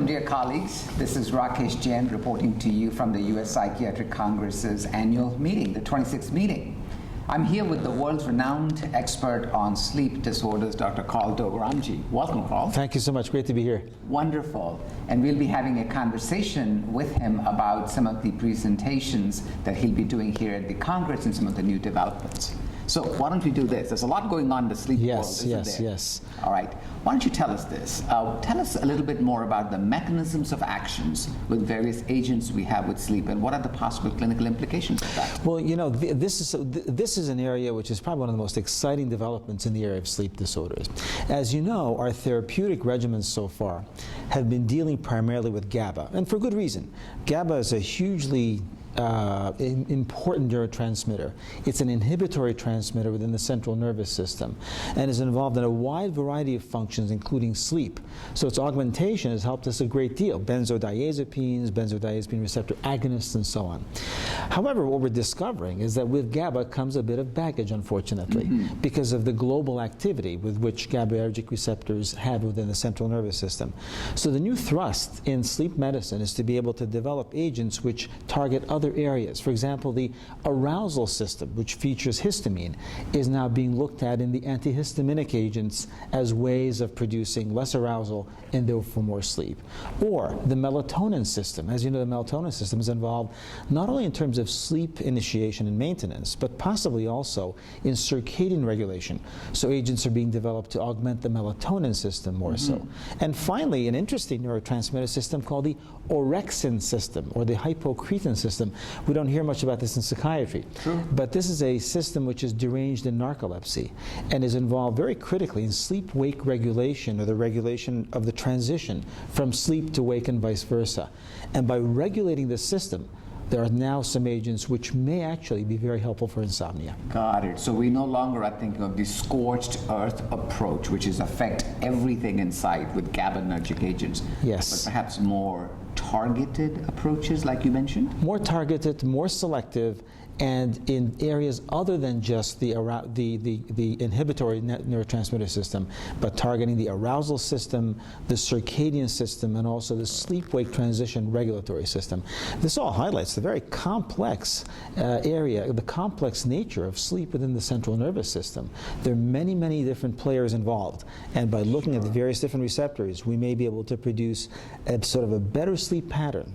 Welcome, dear colleagues. This is Rakesh Jain reporting to you from the U.S. Psychiatric Congress's annual meeting, the 26th meeting. I'm here with the world's renowned expert on sleep disorders, Dr. Carl Dogaramji. Welcome, Carl. Thank you so much. Great to be here. Wonderful. And we'll be having a conversation with him about some of the presentations that he'll be doing here at the Congress and some of the new developments. So why don't we do this? There's a lot going on in the sleep world, isn't there? Yes. All right. Why don't you tell us this? Tell us a little bit more about the mechanisms of actions with various agents we have with sleep, and what are the possible clinical implications of that? Well, you know, this is an area which is probably one of the most exciting developments in the area of sleep disorders. As you know, our therapeutic regimens so far have been dealing primarily with GABA, and for good reason. GABA is a hugely important neurotransmitter. It's an inhibitory transmitter within the central nervous system and is involved in a wide variety of functions, including sleep. So its augmentation has helped us a great deal. Benzodiazepines, benzodiazepine receptor agonists, and so on. However, what we're discovering is that with GABA comes a bit of baggage, unfortunately, because of the global activity with which GABAergic receptors have within the central nervous system. So the new thrust in sleep medicine is to be able to develop agents which target other areas. For example, the arousal system, which features histamine, is now being looked at in the antihistaminic agents as ways of producing less arousal and therefore more sleep. Or the melatonin system. As you know, the melatonin system is involved not only in terms of sleep initiation and maintenance, but possibly also in circadian regulation. So agents are being developed to augment the melatonin system more so. And finally, an interesting neurotransmitter system called the orexin system, or the hypocretin system. We don't hear much about this in psychiatry, but this is a system which is deranged in narcolepsy and is involved very critically in sleep-wake regulation, or the regulation of the transition from sleep to wake and vice versa. And by regulating this system, there are now some agents which may actually be very helpful for insomnia. Got it. So we no longer are thinking of the scorched earth approach, which is affect everything inside with GABAergic agents. Yes. But perhaps more targeted approaches, like you mentioned? More targeted, more selective, and in areas other than just the inhibitory neurotransmitter system, but targeting the arousal system, the circadian system, and also the sleep-wake transition regulatory system. This all highlights the very complex area, the complex nature of sleep within the central nervous system. There are many, many different players involved, and by looking at the various different receptors, we may be able to produce a sort of a better sleep pattern